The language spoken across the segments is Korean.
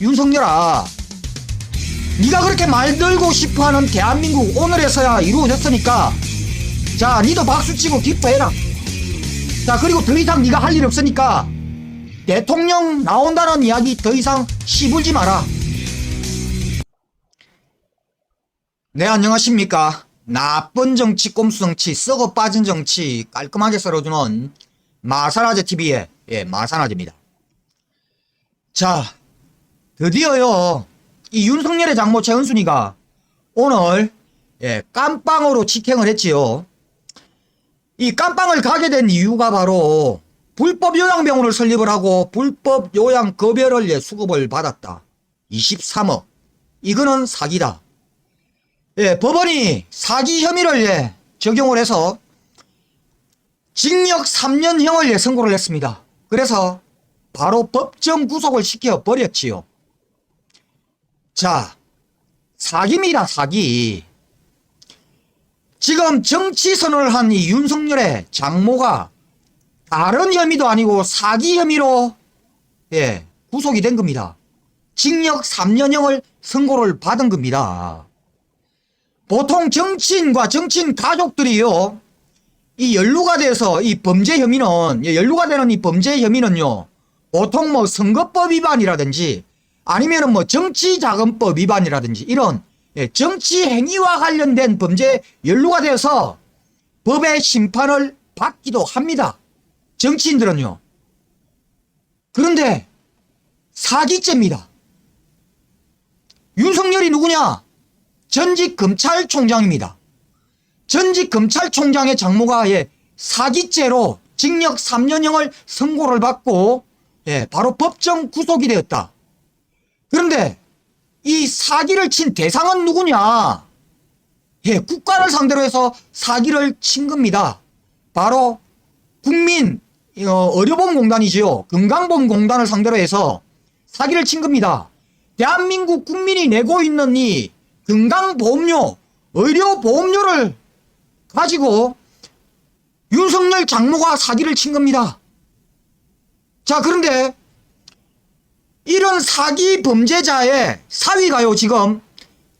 윤석열아, 네가 그렇게 말들고 싶어하는 대한민국 오늘에서야 이루어졌으니까 자, 니도 박수치고 기뻐해라. 자, 그리고 더 이상 네가 할 일 없으니까 대통령 나온다는 이야기 더 이상 씹을지 마라. 네, 안녕하십니까. 나쁜 정치, 꼼수정치, 썩어 빠진 정치 깔끔하게 썰어주는 마사라제 TV의 마사라제입니다. 자, 드디어요, 이 윤석열의 장모 최은순이가 오늘 깜빵으로 직행을 했지요. 이 깜빵을 가게 된 이유가 바로 불법 요양병원을 설립을 하고 불법 요양급여를 수급을 받았다. 23억. 이거는 사기다. 법원이 사기 혐의를 적용을 해서 징역 3년형을 선고를 했습니다. 그래서 바로 법정 구속을 시켜버렸지요. 자, 사기입니다, 사기. 지금 정치 선언을 한 이 윤석열의 장모가 다른 혐의도 아니고 사기 혐의로 구속이 된 겁니다. 징역 3년형을 선고를 받은 겁니다. 보통 정치인과 정치인 가족들이요, 이 연루가 돼서 이 범죄 혐의는, 연루가 되는 이 범죄 혐의는요, 보통 뭐 선거법 위반이라든지 아니면은 뭐 정치자금법 위반이라든지 이런 정치 행위와 관련된 범죄에 연루가 되어서 법의 심판을 받기도 합니다. 정치인들은요. 그런데 사기죄입니다. 윤석열이 누구냐? 전직 검찰총장입니다. 전직 검찰총장의 장모가 사기죄로 징역 3년형을 선고를 받고 바로 법정 구속이 되었다. 그런데 이 사기를 친 대상은 누구냐? 국가를 상대로 해서 사기를 친 겁니다. 바로 국민 의료보험공단이지요. 건강보험공단을 상대로 해서 사기를 친 겁니다. 대한민국 국민이 내고 있는 이 건강보험료, 의료보험료를 가지고 윤석열 장모가 사기를 친 겁니다. 자, 그런데 이런 사기 범죄자의 사위가요, 지금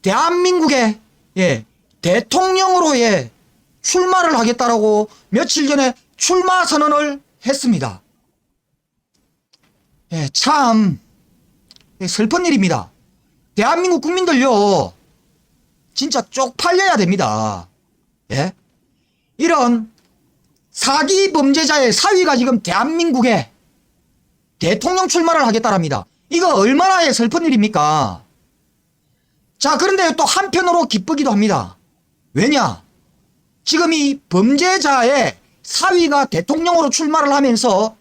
대한민국의 대통령으로 출마를 하겠다라고 며칠 전에 출마 선언을 했습니다. 참 슬픈 일입니다. 대한민국 국민들요, 진짜 쪽팔려야 됩니다. 이런 사기 범죄자의 사위가 지금 대한민국에 대통령 출마를 하겠다랍니다. 이거 얼마나 슬픈 일입니까? 자, 그런데 또 한편으로 기쁘기도 합니다. 왜냐? 지금 이 범죄자의 사위가 대통령으로 출마를 하면서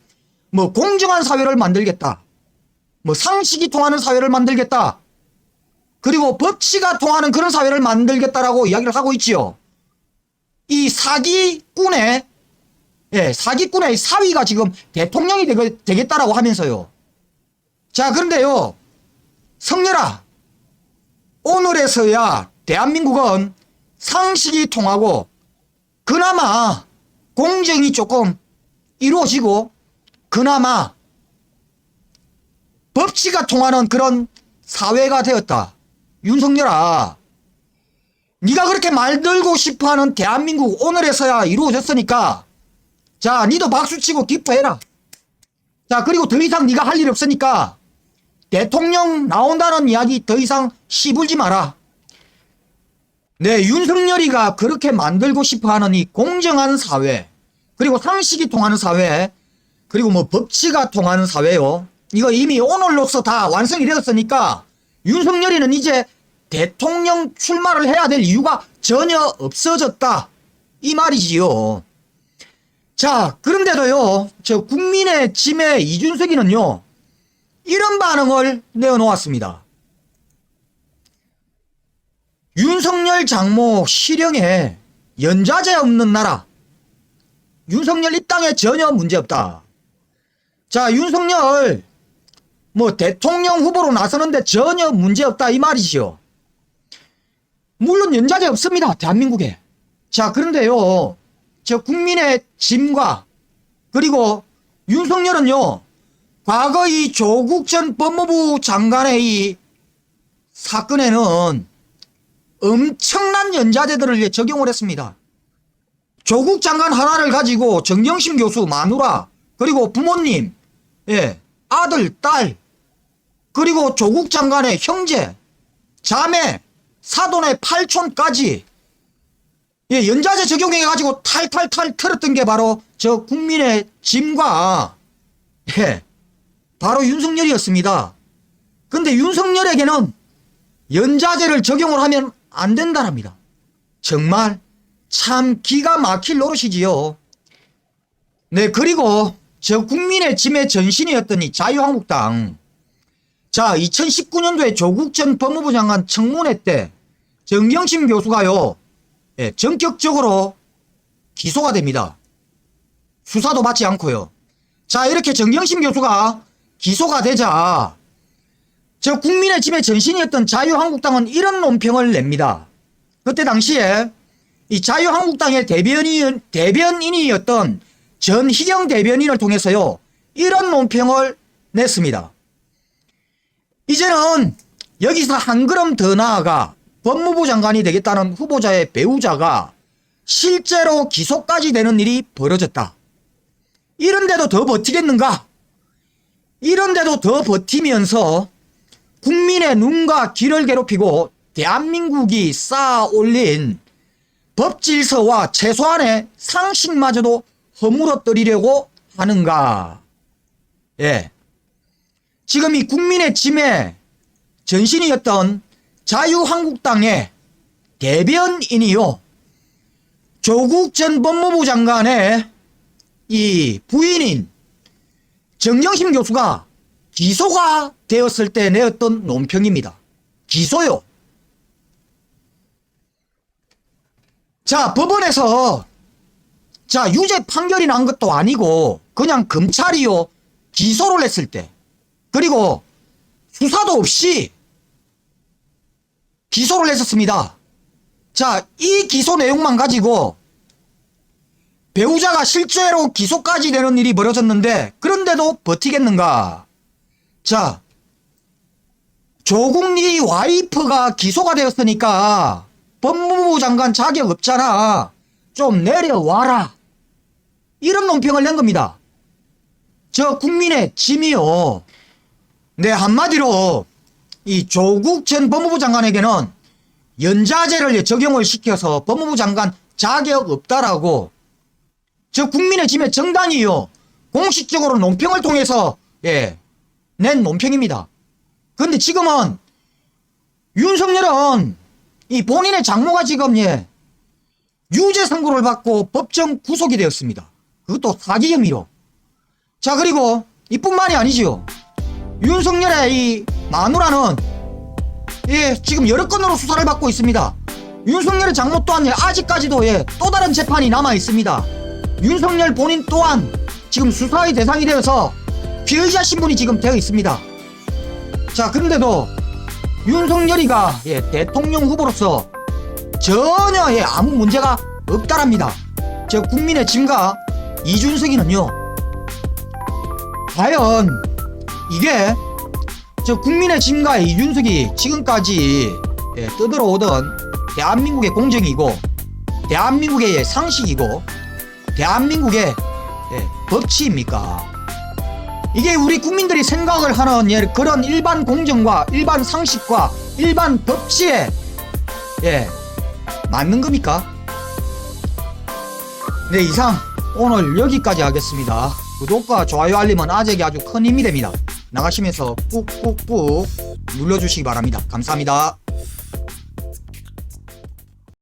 뭐 공정한 사회를 만들겠다, 뭐 상식이 통하는 사회를 만들겠다, 그리고 법치가 통하는 그런 사회를 만들겠다라고 이야기를 하고 있지요. 이 사기꾼의 사위가 지금 대통령이 되겠다라고 하면서요. 자, 그런데요, 성렬아, 오늘에서야 대한민국은 상식이 통하고 그나마 공정이 조금 이루어지고 그나마 법치가 통하는 그런 사회가 되었다. 윤석열아, 네가 그렇게 말들고 싶어하는 대한민국 오늘에서야 이루어졌으니까 자, 니도 박수치고 기뻐해라. 자, 그리고 더 이상 네가 할 일 없으니까 대통령 나온다는 이야기 더 이상 씹을지 마라. 네, 윤석열이가 그렇게 만들고 싶어하는 이 공정한 사회, 그리고 상식이 통하는 사회, 그리고 뭐 법치가 통하는 사회요, 이거 이미 오늘로써 다 완성이 되었으니까 윤석열이는 이제 대통령 출마를 해야 될 이유가 전혀 없어졌다, 이 말이지요. 자, 그런데도요, 저 국민의 짐의 이준석이는요, 이런 반응을 내어놓았습니다. 윤석열 장모 실형에 연좌제 없는 나라, 윤석열 입당에 전혀 문제없다. 자, 윤석열 뭐 대통령 후보로 나서는데 전혀 문제없다, 이 말이지요. 물론 연좌제 없습니다, 대한민국에. 자, 그런데요, 저 국민의 짐과 그리고 윤석열은요, 과거 이 조국 전 법무부 장관의 이 사건에는 엄청난 연좌제들을 적용을 했습니다. 조국 장관 하나를 가지고 정경심 교수 마누라, 그리고 부모님, 아들, 딸, 그리고 조국 장관의 형제, 자매, 사돈의 팔촌까지 연좌제 적용해가지고 탈탈탈 털었던 게 바로 저 국민의 짐과 바로 윤석열이었습니다. 근데 윤석열에게는 연좌제를 적용을 하면 안 된다랍니다. 정말 참 기가 막힐 노릇이지요. 네, 그리고 저 국민의 짐의 전신이었던 이 자유한국당. 자, 2019년도에 조국 전 법무부 장관 청문회 때 정경심 교수가요, 전격적으로 기소가 됩니다. 수사도 받지 않고요. 자, 이렇게 정경심 교수가 기소가 되자 저 국민의 짐의 전신이었던 자유한국당은 이런 논평을 냅니다. 그때 당시에 이 자유한국당의 대변인이었던 전희경 대변인을 통해서요, 이런 논평을 냈습니다. 이제는 여기서 한 걸음 더 나아가 법무부 장관이 되겠다는 후보자의 배우자가 실제로 기소까지 되는 일이 벌어졌다. 이런데도 더 버티겠는가? 이런데도 더 버티면서 국민의 눈과 귀를 괴롭히고 대한민국이 쌓아 올린 법질서와 최소한의 상식마저도 허물어뜨리려고 하는가? 지금 이 국민의 짐의 전신이었던 자유한국당의 대변인이요, 조국 전 법무부 장관의 이 부인인 정경심 교수가 기소가 되었을 때 내었던 논평입니다. 기소요. 자, 법원에서 유죄 판결이 난 것도 아니고 그냥 검찰이요, 기소를 했을 때, 그리고 수사도 없이 기소를 했었습니다. 자, 이 기소 내용만 가지고 배우자가 실제로 기소까지 되는 일이 벌어졌는데 그런데도 버티겠는가? 자, 조국 네 와이프가 기소가 되었으니까 법무부 장관 자격 없잖아, 좀 내려와라, 이런 논평을 낸 겁니다. 저 국민의 짐이요. 네, 한마디로 이 조국 전 법무부 장관에게는 연좌제를 적용을 시켜서 법무부 장관 자격 없다라고 저 국민의 짐의 정당이요, 공식적으로 논평을 통해서 낸 논평입니다. 그런데 지금은 윤석열은 이 본인의 장모가 지금 유죄 선고를 받고 법정 구속이 되었습니다. 그것도 사기 혐의로. 자, 그리고 이뿐만이 아니지요. 윤석열의 이 마누라는 지금 여러 건으로 수사를 받고 있습니다. 윤석열의 장모 또한 아직까지도 또 다른 재판이 남아 있습니다. 윤석열 본인 또한 지금 수사의 대상이 되어서 피의자 신분이 지금 되어 있습니다. 자, 그런데도 윤석열이가 대통령 후보로서 전혀 아무 문제가 없다랍니다. 저 국민의 짐과 이준석이는요, 과연 이게 저 국민의 짐과 이준석이 지금까지 떠들어오던 대한민국의 공정이고 대한민국의 상식이고 대한민국의 법치입니까? 이게 우리 국민들이 생각을 하는 그런 일반 공정과 일반 상식과 일반 법치에 맞는 겁니까? 네, 이상 오늘 여기까지 하겠습니다. 구독과 좋아요 알림은 아재에게 아주 큰 힘이 됩니다. 나가시면서 꾹꾹꾹 눌러주시기 바랍니다. 감사합니다.